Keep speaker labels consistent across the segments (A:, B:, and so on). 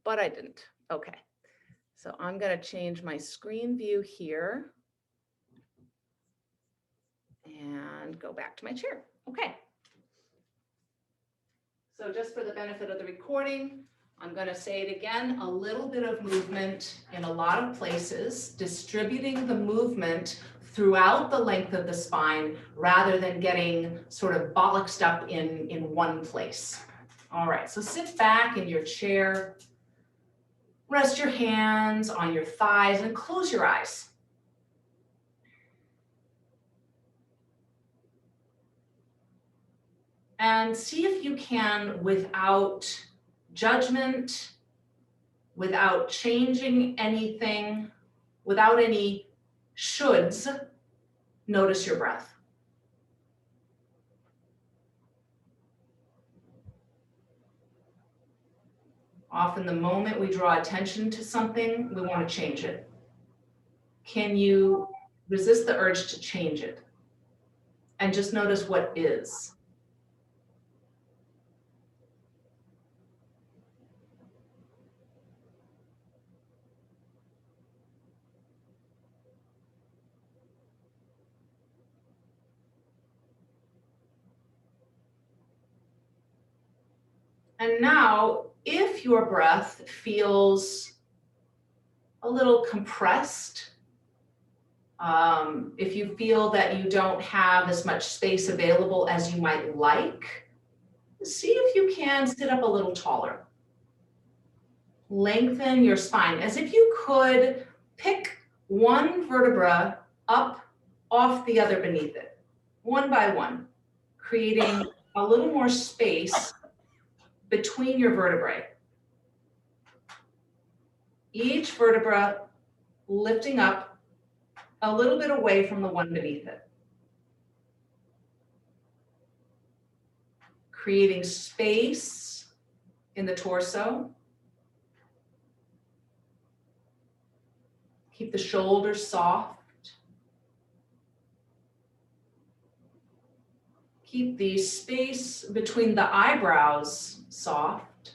A: but I didn't. Okay. So I'm going to change my screen view here and go back to my chair. Okay. So just for the benefit of the recording, I'm going to say it again, a little bit of movement in a lot of places, distributing the movement throughout the length of the spine rather than getting sort of bollocksed up in one place. All right, so sit back in your chair, rest your hands on your thighs and close your eyes. And see if you can, without judgment, without changing anything, without any shoulds, notice your breath. Often the moment we draw attention to something, we want to change it. Can you resist the urge to change it? And just notice what is. And now, if your breath feels a little compressed, if you feel that you don't have as much space available as you might like, see if you can sit up a little taller. Lengthen your spine as if you could pick one vertebra up off the other beneath it, one by one, creating a little more space between your vertebrae. Each vertebra lifting up a little bit away from the one beneath it. Creating space in the torso. Keep the shoulders soft. Keep the space between the eyebrows soft.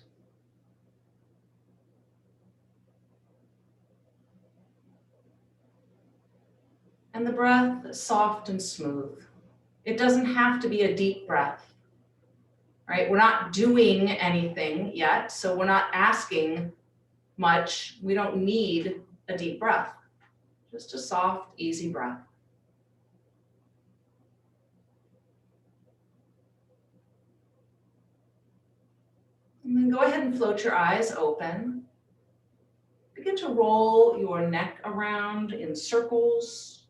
A: And the breath soft and smooth. It doesn't have to be a deep breath, right? We're not doing anything yet, so we're not asking much. We don't need a deep breath, just a soft, easy breath. And then go ahead and float your eyes open. Begin to roll your neck around in circles.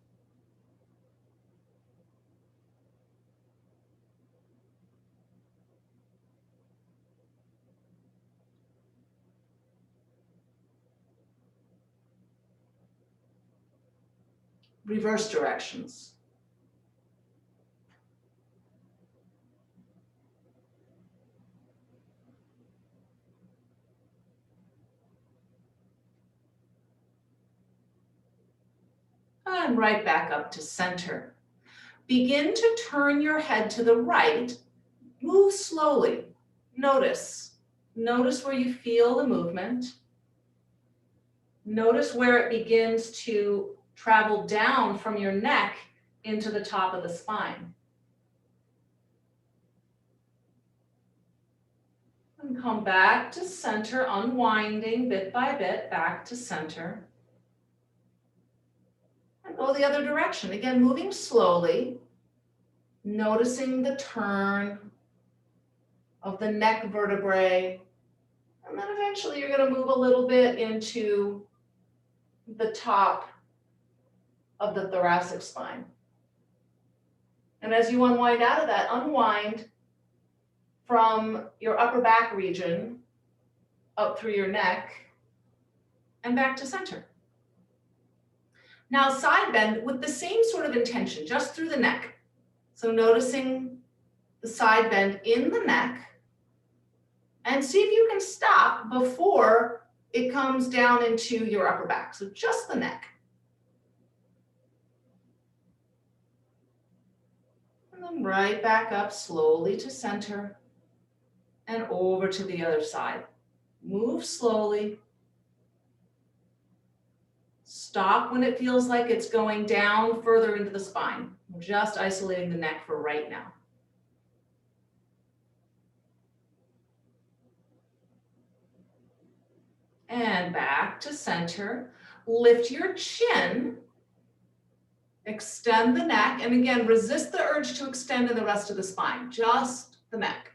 A: Reverse directions. And right back up to center. Begin to turn your head to the right. Move slowly. Notice. Notice where you feel the movement. Notice where it begins to travel down from your neck into the top of the spine. And come back to center, unwinding bit by bit, back to center. And go the other direction. Again, moving slowly, noticing the turn of the neck vertebrae. And then eventually you're going to move a little bit into the top of the thoracic spine. And as you unwind out of that, unwind from your upper back region up through your neck and back to center. Now side bend with the same sort of intention, just through the neck. So noticing the side bend in the neck, and see if you can stop before it comes down into your upper back. So just the neck. And then right back up slowly to center and over to the other side. Move slowly. Stop when it feels like it's going down further into the spine. I'm just isolating the neck for right now. And back to center. Lift your chin. Extend the neck. And again, resist the urge to extend in the rest of the spine, just the neck.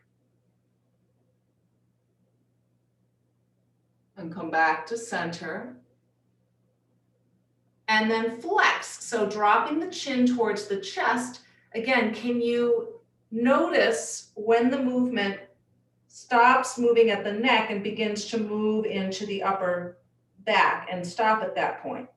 A: And come back to center. And then flex. So dropping the chin towards the chest. Again, can you notice when the movement stops moving at the neck and begins to move into the upper back and stop at that point?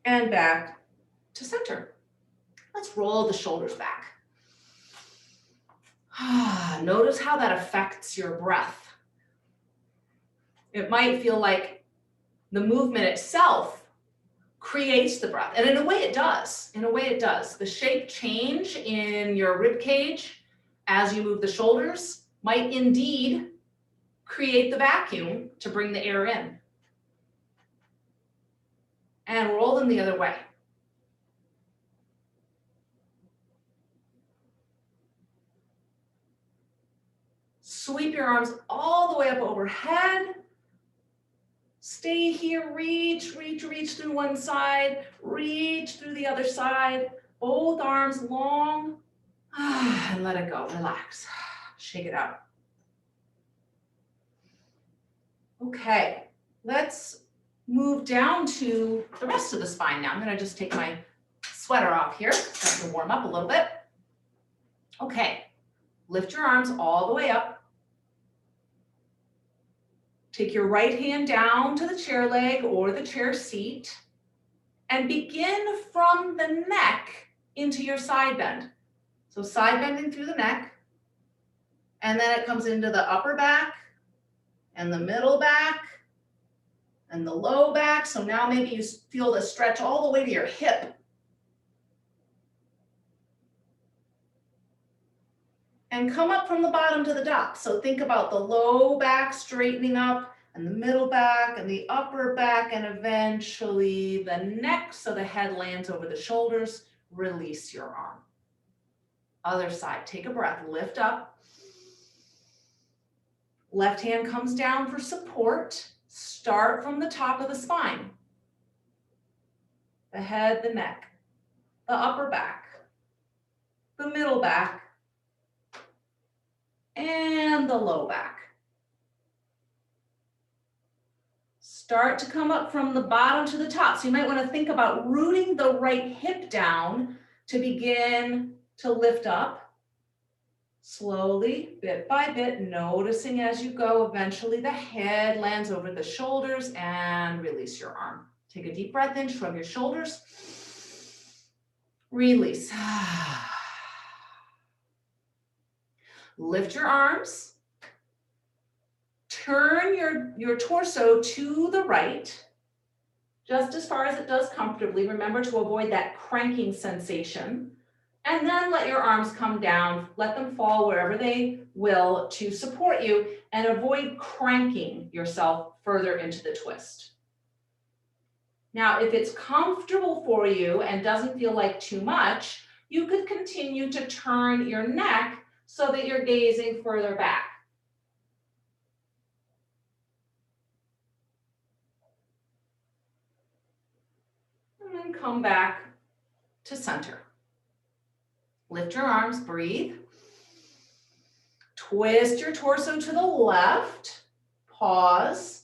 A: And back to center. Let's roll the shoulders back. Notice how that affects your breath. It might feel like the movement itself creates the breath. And in a way it does. In a way it does. The shape change in your rib cage as you move the shoulders might indeed create the vacuum to bring the air in. And roll them the other way. Sweep your arms all the way up overhead. Stay here, reach, reach, reach through one side, reach through the other side, both arms long, and let it go, relax, shake it out. Okay, let's move down to the rest of the spine now. I'm gonna just take my sweater off here, start to warm up a little bit. Okay, lift your arms all the way up. Take your right hand down to the chair leg or the chair seat and begin from the neck into your side bend. So side bending through the neck, and then it comes into the upper back and the middle back and the low back. So now maybe you feel the stretch all the way to your hip. And come up from the bottom to the top. So think about the low back straightening up and the middle back and the upper back and eventually the neck so the head lands over the shoulders. Release your arm. Other side, take a breath, lift up. Left hand comes down for support. Start from the top of the spine. The head, the neck, the upper back, the middle back, and the low back. Start to come up from the bottom to the top. So you might want to think about rooting the right hip down to begin to lift up. Slowly, bit by bit, noticing as you go, eventually the head lands over the shoulders and release your arm. Take a deep breath in, shrug your shoulders. Release. Lift your arms. Turn your torso to the right, just as far as it does comfortably. Remember to avoid that cranking sensation. And then let your arms come down, let them fall wherever they will to support you and avoid cranking yourself further into the twist. Now, if it's comfortable for you and doesn't feel like too much, you could continue to turn your neck so that you're gazing further back. And then come back to center. Lift your arms, breathe. Twist your torso to the left, pause,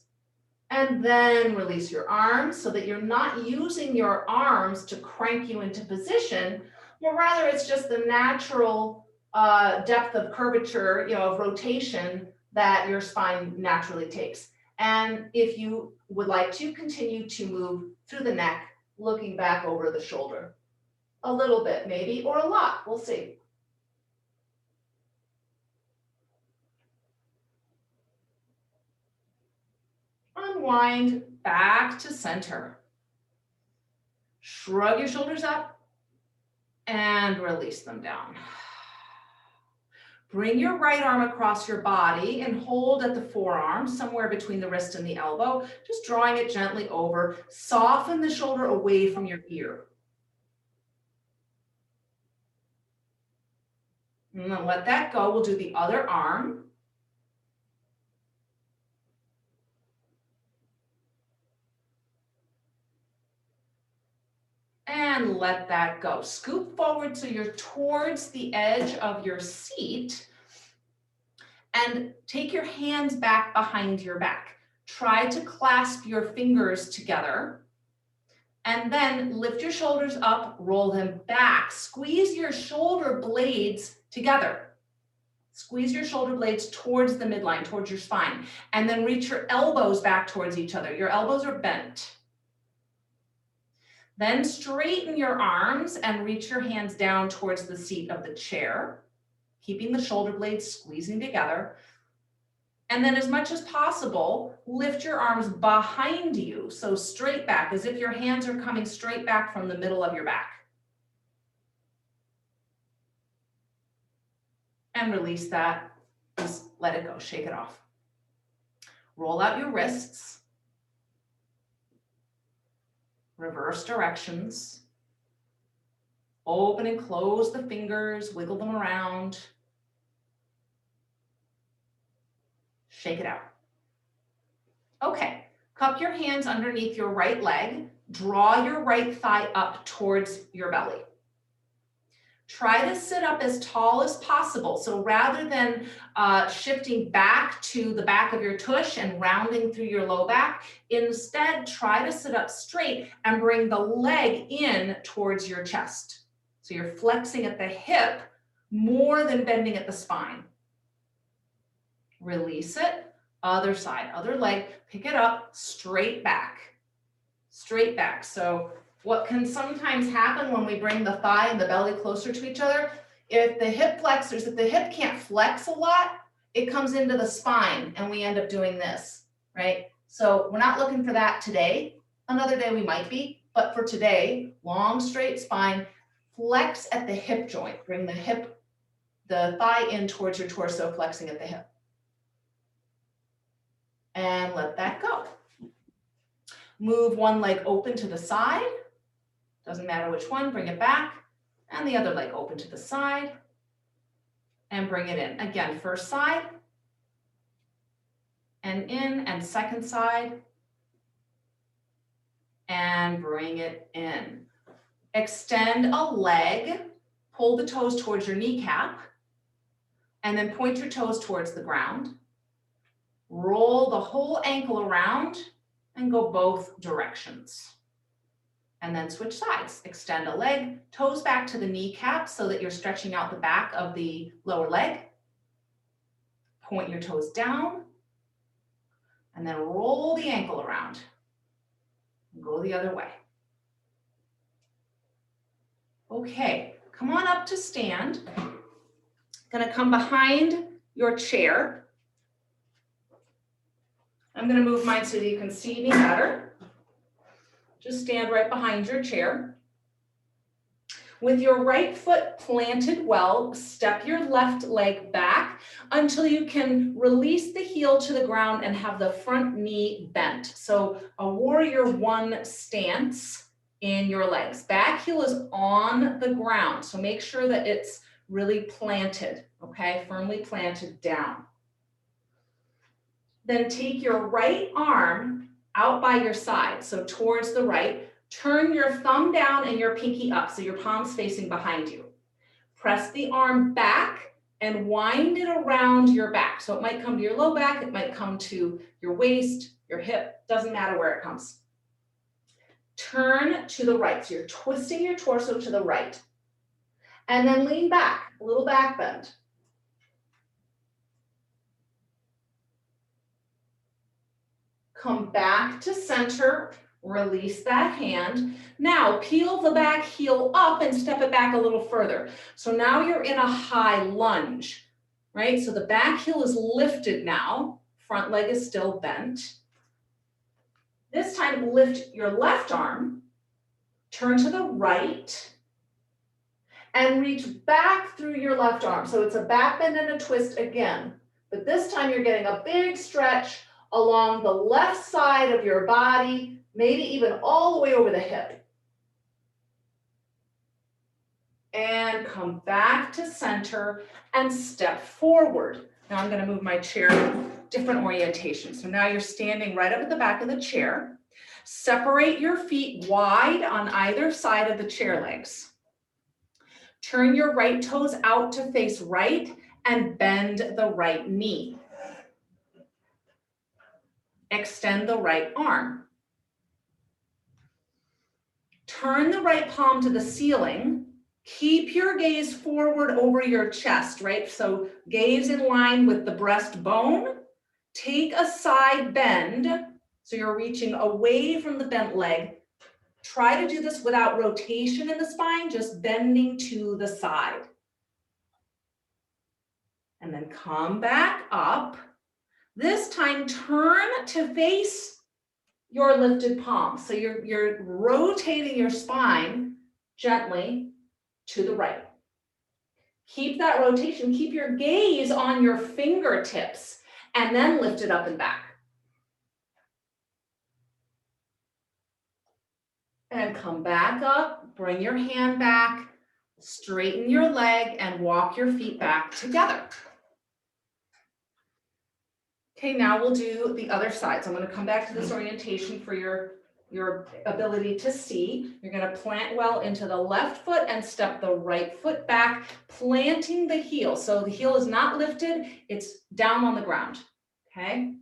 A: and then release your arms so that you're not using your arms to crank you into position, but rather it's just the natural depth of curvature, of rotation that your spine naturally takes. And if you would like to continue to move through the neck, looking back over the shoulder. A little bit maybe, or a lot, we'll see. Unwind back to center. Shrug your shoulders up and release them down. Bring your right arm across your body and hold at the forearm, somewhere between the wrist and the elbow, just drawing it gently over. Soften the shoulder away from your ear. And then let that go. We'll do the other arm. And let that go. Scoop forward so you're towards the edge of your seat. And take your hands back behind your back. Try to clasp your fingers together. And then lift your shoulders up, roll them back. Squeeze your shoulder blades together. Squeeze your shoulder blades towards the midline, towards your spine. And then reach your elbows back towards each other. Your elbows are bent. Then straighten your arms and reach your hands down towards the seat of the chair, keeping the shoulder blades squeezing together. And then as much as possible, lift your arms behind you, so straight back, as if your hands are coming straight back from the middle of your back. And release that, just let it go, shake it off. Roll out your wrists. Reverse directions. Open and close the fingers, wiggle them around. Shake it out. Okay, cup your hands underneath your right leg. Draw your right thigh up towards your belly. Try to sit up as tall as possible. So rather than shifting back to the back of your tush and rounding through your low back, instead try to sit up straight and bring the leg in towards your chest. So you're flexing at the hip more than bending at the spine. Release it, other side, other leg, pick it up, straight back, straight back. So what can sometimes happen when we bring the thigh and the belly closer to each other, if the hip flexors, if the hip can't flex a lot, it comes into the spine and we end up doing this, right? So we're not looking for that today. Another day we might be, but for today, long straight spine, flex at the hip joint, bring the thigh in towards your torso, flexing at the hip. And let that go. Move one leg open to the side. Doesn't matter which one, bring it back. And the other leg open to the side. And bring it in. Again, first side. And in, and second side. And bring it in. Extend a leg. Pull the toes towards your kneecap. And then point your toes towards the ground. Roll the whole ankle around and go both directions. And then switch sides. Extend a leg, toes back to the kneecap so that you're stretching out the back of the lower leg. Point your toes down and then roll the ankle around. And go the other way. Okay, come on up to stand. Gonna come behind your chair. I'm going to move mine so that you can see me better. Just stand right behind your chair. With your right foot planted well, step your left leg back until you can release the heel to the ground and have the front knee bent. So a warrior one stance in your legs. Back heel is on the ground, so make sure that it's really planted, okay? Firmly planted down. Then take your right arm out by your side, so towards the right. Turn your thumb down and your pinky up, so your palm's facing behind you. Press the arm back and wind it around your back. So it might come to your low back, it might come to your waist, your hip, doesn't matter where it comes. Turn to the right, so you're twisting your torso to the right. And then lean back, a little back bend. Come back to center, release that hand. Now peel the back heel up and step it back a little further. So now you're in a high lunge, right? So the back heel is lifted now, front leg is still bent. This time lift your left arm, turn to the right, and reach back through your left arm. So it's a back bend and a twist again. But this time you're getting a big stretch along the left side of your body, maybe even all the way over the hip. And come back to center and step forward. Now I'm going to move my chair different orientation. So now you're standing right up at the back of the chair. Separate your feet wide on either side of the chair legs. Turn your right toes out to face right and bend the right knee. Extend the right arm. Turn the right palm to the ceiling. Keep your gaze forward over your chest, right? So gaze in line with the breastbone. Take a side bend. So you're reaching away from the bent leg. Try to do this without rotation in the spine, just bending to the side. And then come back up. This time, turn to face your lifted palm. So you're rotating your spine gently to the right. Keep that rotation. Keep your gaze on your fingertips and then lift it up and back. And come back up, bring your hand back, straighten your leg and walk your feet back together. Okay, now we'll do the other side. So I'm going to come back to this orientation for your ability to see. You're going to plant well into the left foot and step the right foot back, planting the heel. So the heel is not lifted, it's down on the ground, okay?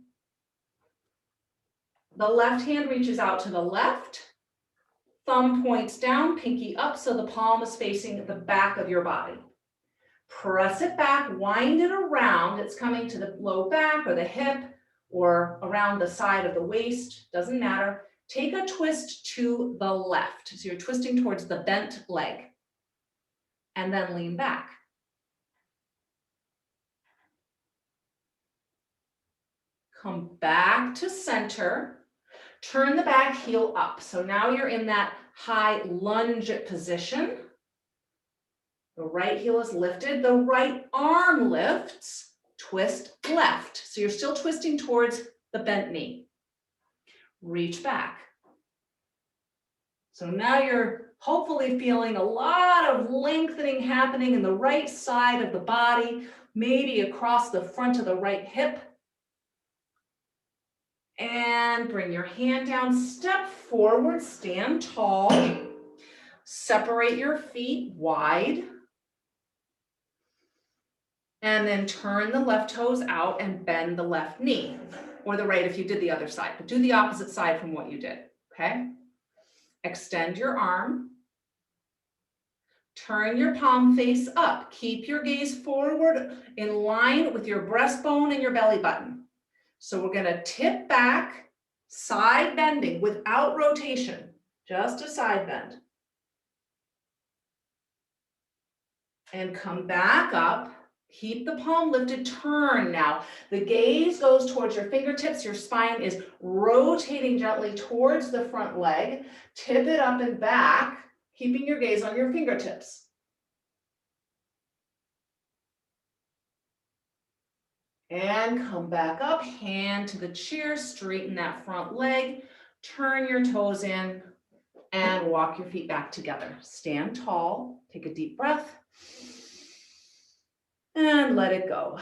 A: The left hand reaches out to the left, thumb points down, pinky up, so the palm is facing the back of your body. Press it back, wind it around. It's coming to the low back or the hip or around the side of the waist, doesn't matter. Take a twist to the left. So you're twisting towards the bent leg and then lean back. Come back to center. Turn the back heel up. So now you're in that high lunge position. The right heel is lifted. The right arm lifts. Twist left. So you're still twisting towards the bent knee. Reach back. So now you're hopefully feeling a lot of lengthening happening in the right side of the body, maybe across the front of the right hip. And bring your hand down, step forward, stand tall. Separate your feet wide. And then turn the left toes out and bend the left knee, or the right if you did the other side, but do the opposite side from what you did, okay? Extend your arm. Turn your palm face up. Keep your gaze forward in line with your breastbone and your belly button. So we're gonna tip back, side bending without rotation, just a side bend. And come back up. Keep the palm lifted, turn now. The gaze goes towards your fingertips. Your spine is rotating gently towards the front leg. Tip it up and back, keeping your gaze on your fingertips. And come back up, hand to the chair, straighten that front leg, turn your toes in, and walk your feet back together. Stand tall, take a deep breath. And let it go.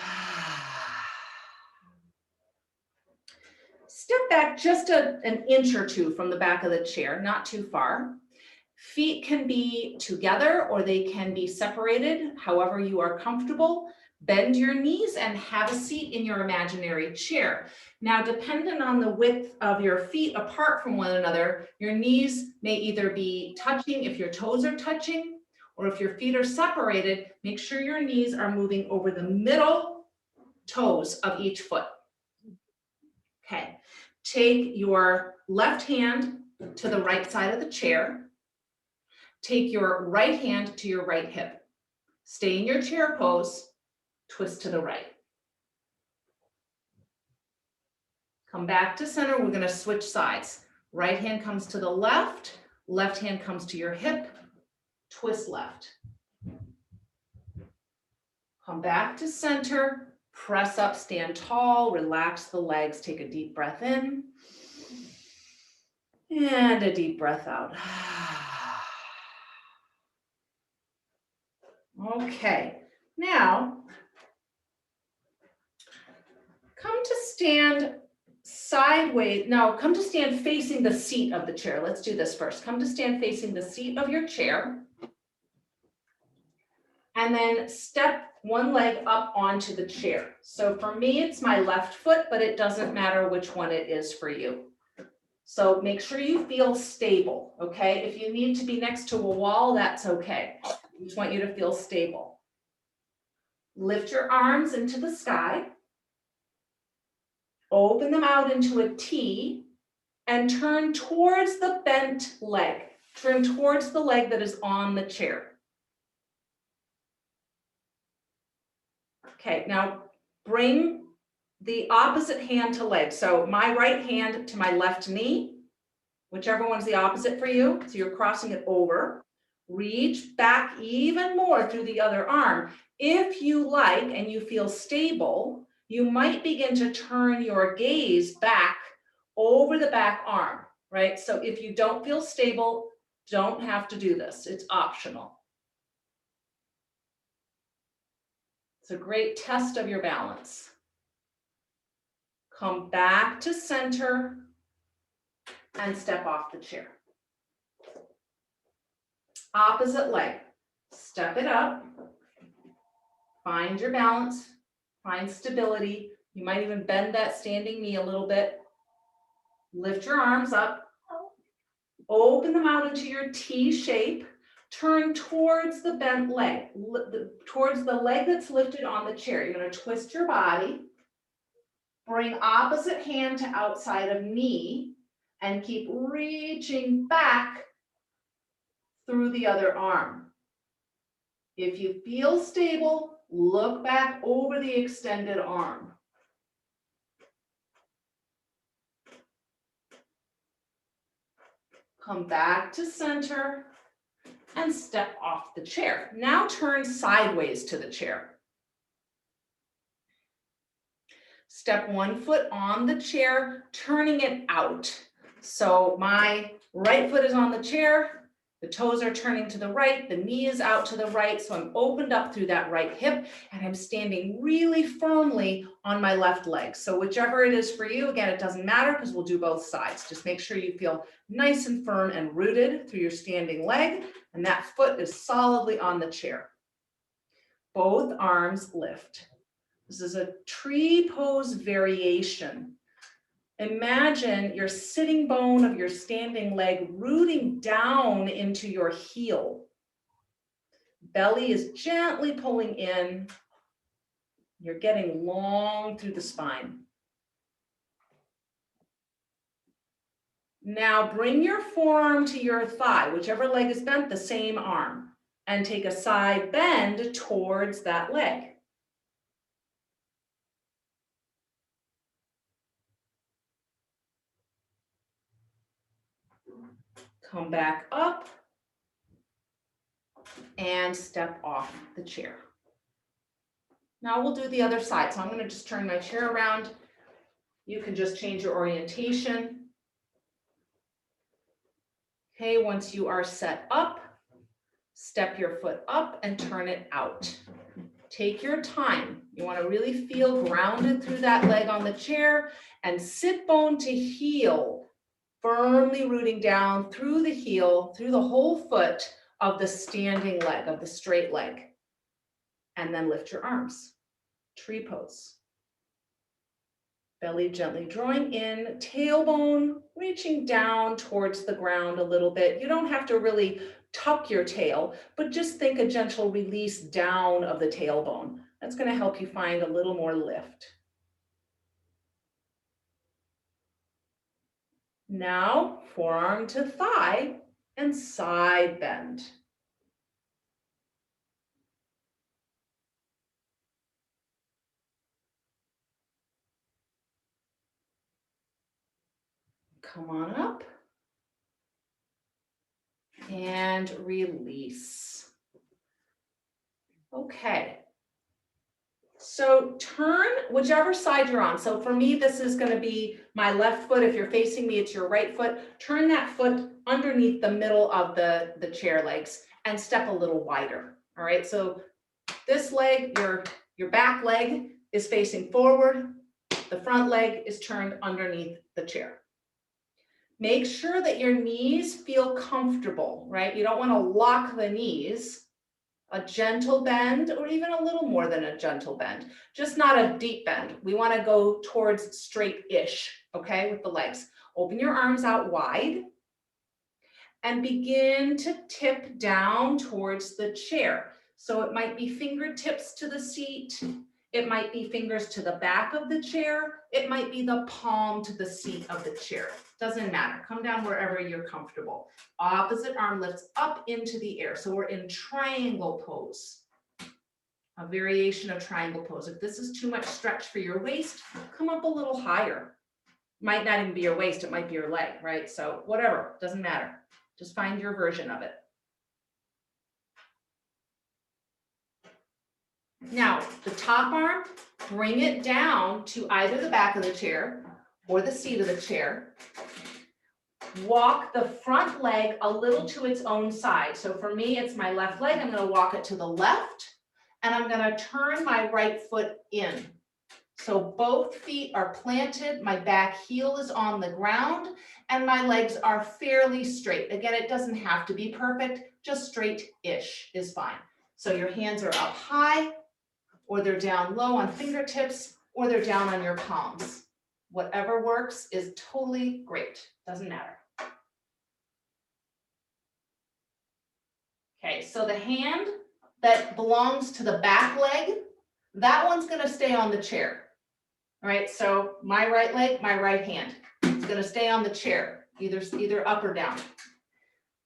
A: Step back just an inch or two from the back of the chair, not too far. Feet can be together or they can be separated, however you are comfortable. Bend your knees and have a seat in your imaginary chair. Now, depending on the width of your feet apart from one another, your knees may either be touching if your toes are touching, or if your feet are separated, make sure your knees are moving over the middle toes of each foot. Okay, take your left hand to the right side of the chair. Take your right hand to your right hip. Stay in your chair pose, twist to the right. Come back to center, we're gonna switch sides. Right hand comes to the left hand comes to your hip, twist left. Come back to center, press up, stand tall, relax the legs, take a deep breath in, and a deep breath out. Okay, now come to stand sideways. No, come to stand facing the seat of the chair. Let's do this first. Come to stand facing the seat of your chair. And then step one leg up onto the chair. So for me, it's my left foot, but it doesn't matter which one it is for you. So make sure you feel stable, okay? If you need to be next to a wall, that's okay. I just want you to feel stable. Lift your arms into the sky. Open them out into a T and turn towards the bent leg. Turn towards the leg that is on the chair. Okay, now bring the opposite hand to leg. So my right hand to my left knee, whichever one's the opposite for you. So you're crossing it over. Reach back even more through the other arm. If you like and you feel stable, you might begin to turn your gaze back over the back arm, right? So if you don't feel stable, don't have to do this. It's optional. It's a great test of your balance. Come back to center and step off the chair. Opposite leg. Step it up. Find your balance. Find stability. You might even bend that standing knee a little bit. Lift your arms up. Open them out into your T shape. Turn towards the bent leg, towards the leg that's lifted on the chair. You're going to twist your body. Bring opposite hand to outside of knee and keep reaching back through the other arm. If you feel stable, look back over the extended arm. Come back to center and step off the chair. Now turn sideways to the chair. Step one foot on the chair, turning it out. So my right foot is on the chair, the toes are turning to the right, the knee is out to the right, so I'm opened up through that right hip, and I'm standing really firmly on my left leg. So whichever it is for you, again, it doesn't matter because we'll do both sides. Just make sure you feel nice and firm and rooted through your standing leg, and that foot is solidly on the chair. Both arms lift. This is a tree pose variation. Imagine your sitting bone of your standing leg rooting down into your heel. Belly is gently pulling in. You're getting long through the spine. Now bring your forearm to your thigh, whichever leg is bent, the same arm, and take a side bend towards that leg. Come back up and step off the chair. Now we'll do the other side. So I'm going to just turn my chair around. You can just change your orientation. Okay, once you are set up, step your foot up and turn it out. Take your time. You want to really feel grounded through that leg on the chair and sit bone to heel, firmly rooting down through the heel, through the whole foot of the standing leg, of the straight leg. And then lift your arms. Tree pose. Belly gently drawing in, tailbone reaching down towards the ground a little bit. You don't have to really tuck your tail, but just think a gentle release down of the tailbone. That's going to help you find a little more lift. Now, forearm to thigh and side bend. Come on up and release. Okay, So turn whichever side you're on. So for me, this is going to be my left foot. If you're facing me, it's your right foot. Turn that foot underneath the middle of the chair legs and step a little wider. All right, so this leg, your back leg is facing forward. The front leg is turned underneath the chair. Make sure that your knees feel comfortable, right? You don't want to lock the knees. A gentle bend, or even a little more than a gentle bend, just not a deep bend. We want to go towards straight-ish, okay, with the legs. Open your arms out wide and begin to tip down towards the chair. So it might be fingertips to the seat. It might be fingers to the back of the chair. It might be the palm to the seat of the chair. Doesn't matter. Come down wherever you're comfortable. Opposite arm lifts up into the air. So we're in triangle pose, a variation of triangle pose. If this is too much stretch for your waist, come up a little higher. Might not even be your waist, it might be your leg, right? So whatever, doesn't matter. Just find your version of it. Now, the top arm, bring it down to either the back of the chair or the seat of the chair. Walk the front leg a little to its own side. So for me, it's my left leg. I'm going to walk it to the left, and I'm going to turn my right foot in. So both feet are planted, my back heel is on the ground, and my legs are fairly straight. Again, it doesn't have to be perfect, just straight-ish is fine. So your hands are up high, or they're down low on fingertips, or they're down on your palms. Whatever works is totally great, doesn't matter. Okay, so the hand that belongs to the back leg, that one's gonna stay on the chair. All right, so my right leg, my right hand, it's gonna stay on the chair, either up or down.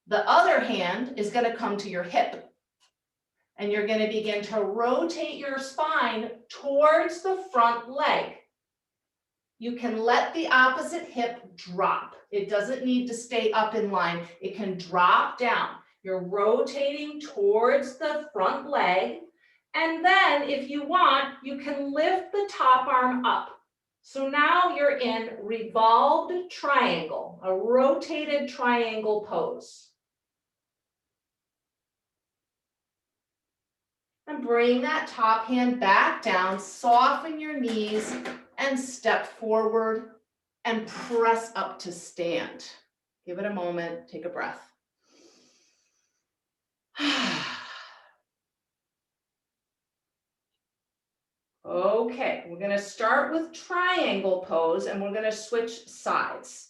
A: The other hand is gonna come to your hip. And you're gonna begin to rotate your spine towards the front leg. You can let the opposite hip drop. It doesn't need to stay up in line. It can drop down. You're rotating towards the front leg. And then if you want, you can lift the top arm up. So now you're in revolved triangle, a rotated triangle pose. And bring that top hand back down, soften your knees, and step forward and press up to stand. Give it a moment, take a breath. Okay, we're gonna start with triangle pose and we're gonna switch sides.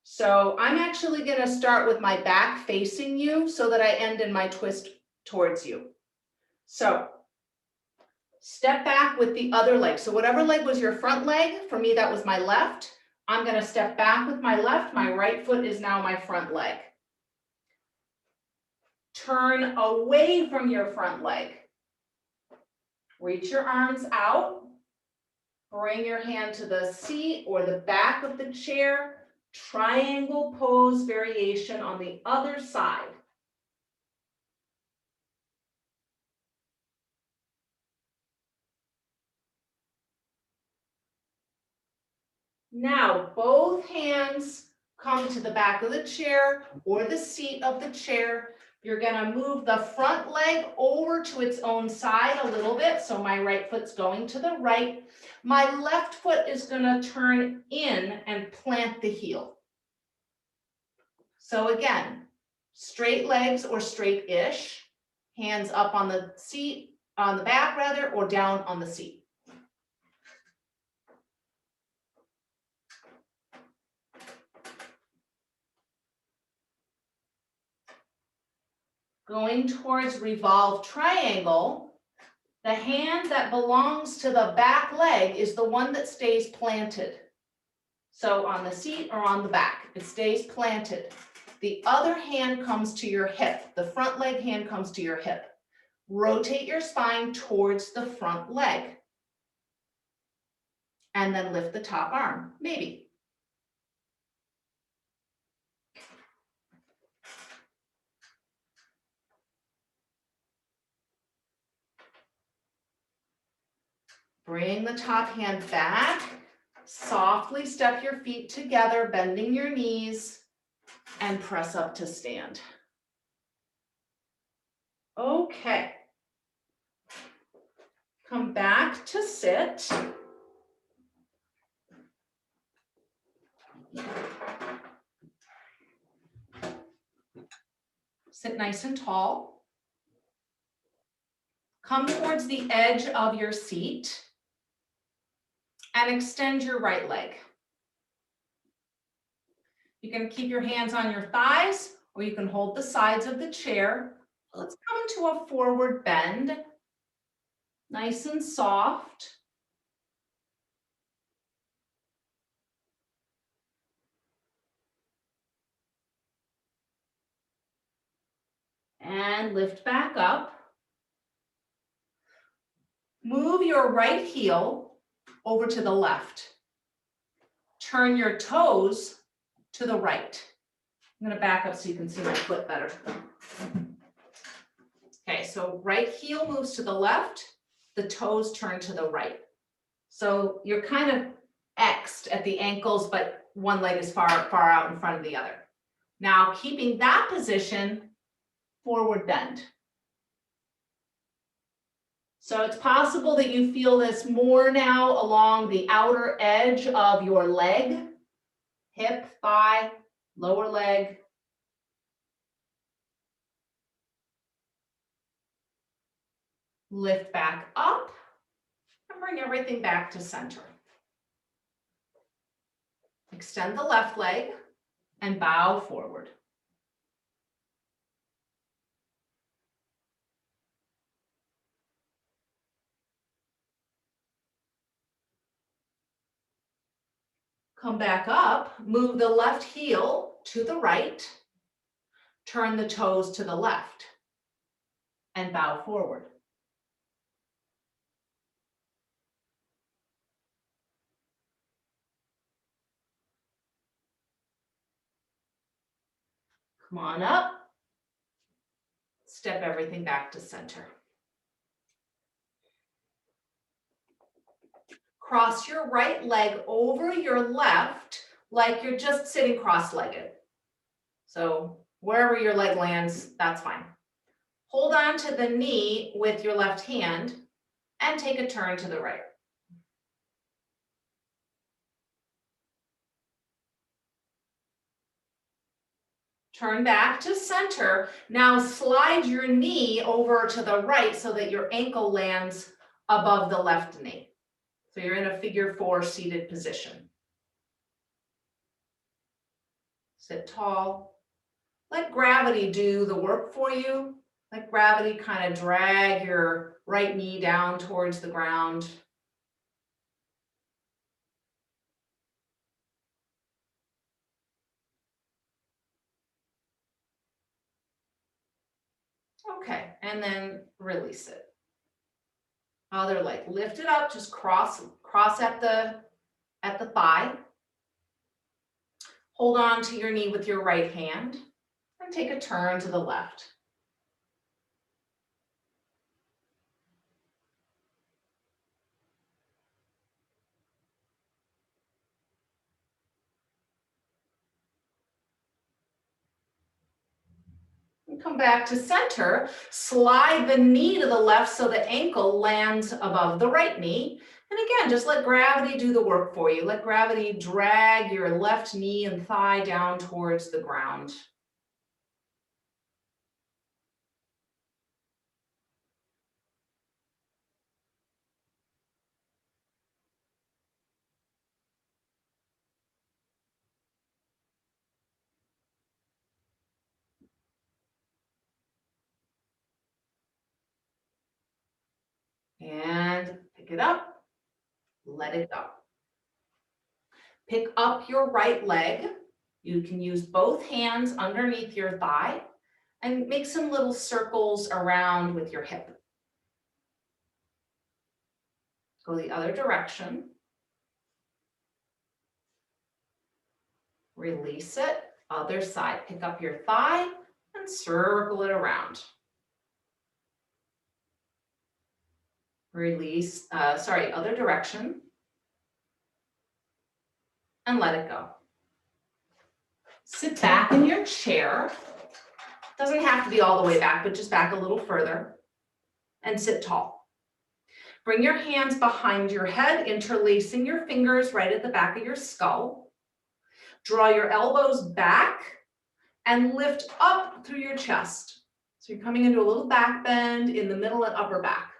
A: So I'm actually gonna start with my back facing you so that I end in my twist towards you. So step back with the other leg. So whatever leg was your front leg, for me that was my left. I'm gonna step back with my left. My right foot is now my front leg. Turn away from your front leg. Reach your arms out. Bring your hand to the seat or the back of the chair. Triangle pose variation on the other side. Now, both hands come to the back of the chair or the seat of the chair. You're gonna move the front leg over to its own side a little bit. So my right foot's going to the right. My left foot is gonna turn in and plant the heel. So again, straight legs or straight-ish, hands up on the seat, on the back rather, or down on the seat. Going towards revolved triangle, the hand that belongs to the back leg is the one that stays planted. So on the seat or on the back, it stays planted. The other hand comes to your hip. The front leg hand comes to your hip. Rotate your spine towards the front leg. And then lift the top arm, maybe. Bring the top hand back. Softly step your feet together, bending your knees, and press up to stand. Okay. Come back to sit. Sit nice and tall. Come towards the edge of your seat and extend your right leg. You can keep your hands on your thighs, or you can hold the sides of the chair. Let's come into a forward bend, nice and soft. And lift back up. Move your right heel over to the left. Turn your toes to the right. I'm going to back up so you can see my foot better. Okay, so right heel moves to the left, the toes turn to the right. So you're kind of X'd at the ankles, but one leg is far out in front of the other. Now, keeping that position, forward bend. So it's possible that you feel this more now along the outer edge of your leg, hip, thigh, lower leg. Lift back up and bring everything back to center. Extend the left leg and bow forward. Come back up, move the left heel to the right, turn the toes to the left, and bow forward. Come on up, step everything back to center. Cross your right leg over your left like you're just sitting cross-legged. So wherever your leg lands, that's fine. Hold on to the knee with your left hand and take a turn to the right. Turn back to center. Now slide your knee over to the right so that your ankle lands above the left knee. So you're in a figure 4 seated position. Sit tall. Let gravity do the work for you. Let gravity kind of drag your right knee down towards the ground. Okay, and then release it. Other leg, lift it up, just cross at the thigh. Hold on to your knee with your right hand and take a turn to the left. And come back to center, slide the knee to the left so the ankle lands above the right knee. And again, just let gravity do the work for you. Let gravity drag your left knee and thigh down towards the ground. And pick it up, let it go. Pick up your right leg. You can use both hands underneath your thigh and make some little circles around with your hip. Go the other direction. Release it, other side. Pick up your thigh and circle it around. Release, other direction. And let it go. Sit back in your chair. Doesn't have to be all the way back, but just back a little further. And sit tall. Bring your hands behind your head, interlacing your fingers right at the back of your skull. Draw your elbows back and lift up through your chest. So you're coming into a little back bend in the middle and upper back.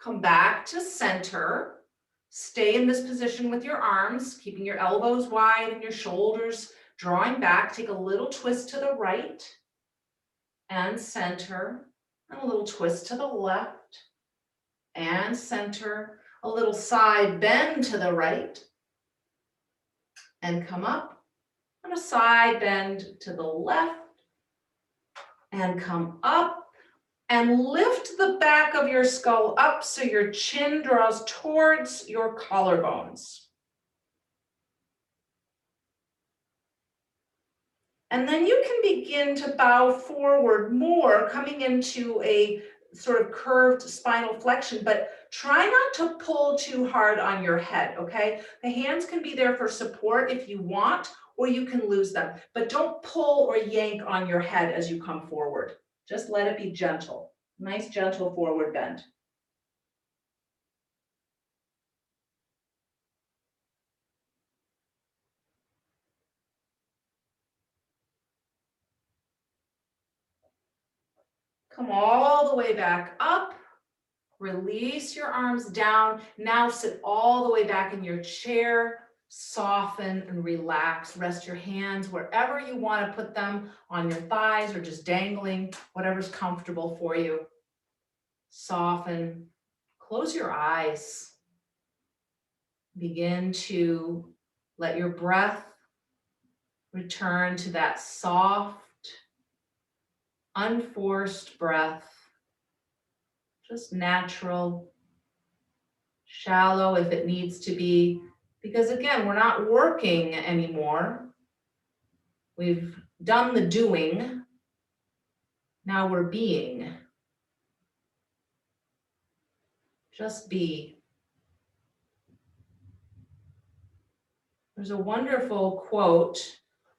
A: Come back to center. Stay in this position with your arms, keeping your elbows wide and your shoulders drawing back. Take a little twist to the right and center, and a little twist to the left and center, a little side bend to the right and come up, and a side bend to the left and come up. And lift the back of your skull up so your chin draws towards your collarbones. And then you can begin to bow forward more, coming into a sort of curved spinal flexion, but try not to pull too hard on your head, okay? The hands can be there for support if you want, or you can lose them, but don't pull or yank on your head as you come forward. Just let it be gentle. Nice, gentle forward bend. Come all the way back up. Release your arms down. Now sit all the way back in your chair. Soften and relax. Rest your hands wherever you want to put them, on your thighs or just dangling, whatever's comfortable for you. Soften. Close your eyes. Begin to let your breath return to that soft, unforced breath. Just natural, shallow if it needs to be, because again, we're not working anymore. We've done the doing. Now we're being. Just be. There's a wonderful quote.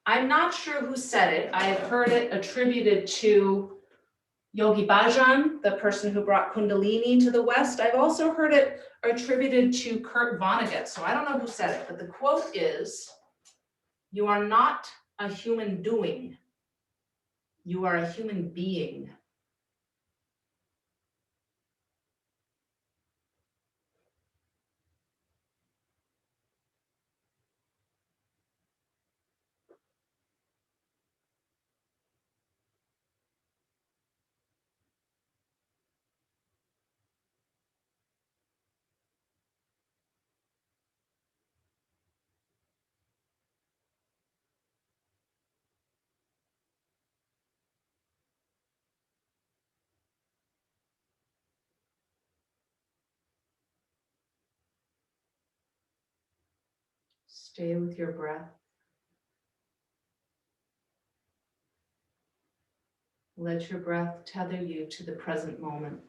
A: I'm not sure who said it. I have heard it attributed to Yogi Bhajan, the person who brought Kundalini to the West. I've also heard it attributed to Kurt Vonnegut, so I don't know who said it, but the quote is, "You are not a human doing, you are a human being." Stay with your breath. Let your breath tether you to the present moment.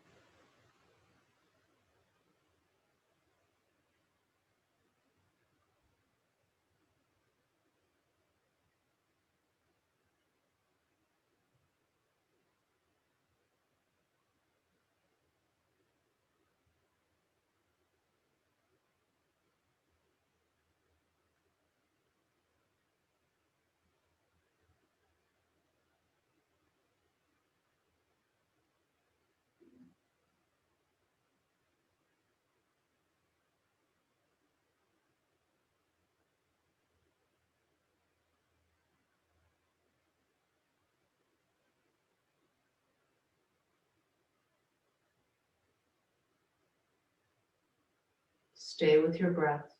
A: Stay with your breath.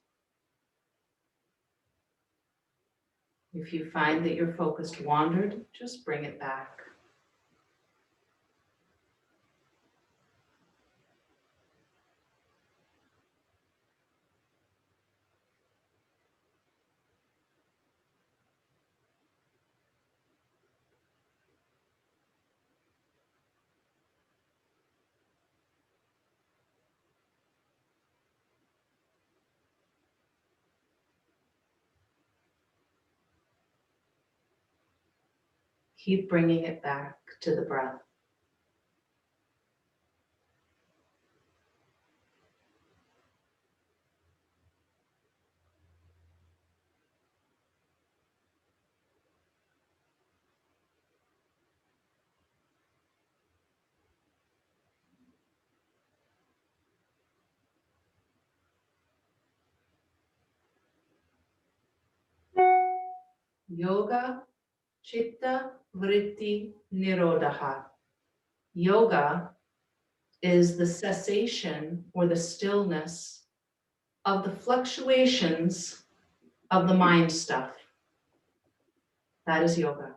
A: If you find that your focus wandered, just bring it back. Keep bringing it back to the breath. Yoga, Chitta, Vritti, Nirodha. Yoga is the cessation or the stillness of the fluctuations of the mind stuff. That is yoga.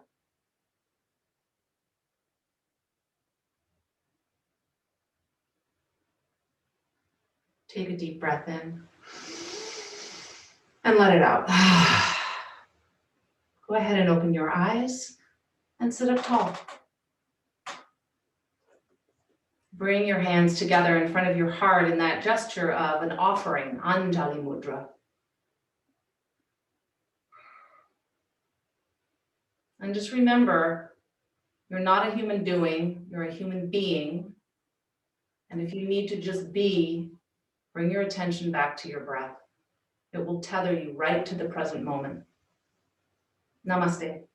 A: Take a deep breath in and let it out. Go ahead and open your eyes and sit up tall. Bring your hands together in front of your heart in that gesture of an offering, Anjali Mudra. And just remember, you're not a human doing, you're a human being. And if you need to just be, bring your attention back to your breath. It will tether you right to the present moment. Namaste.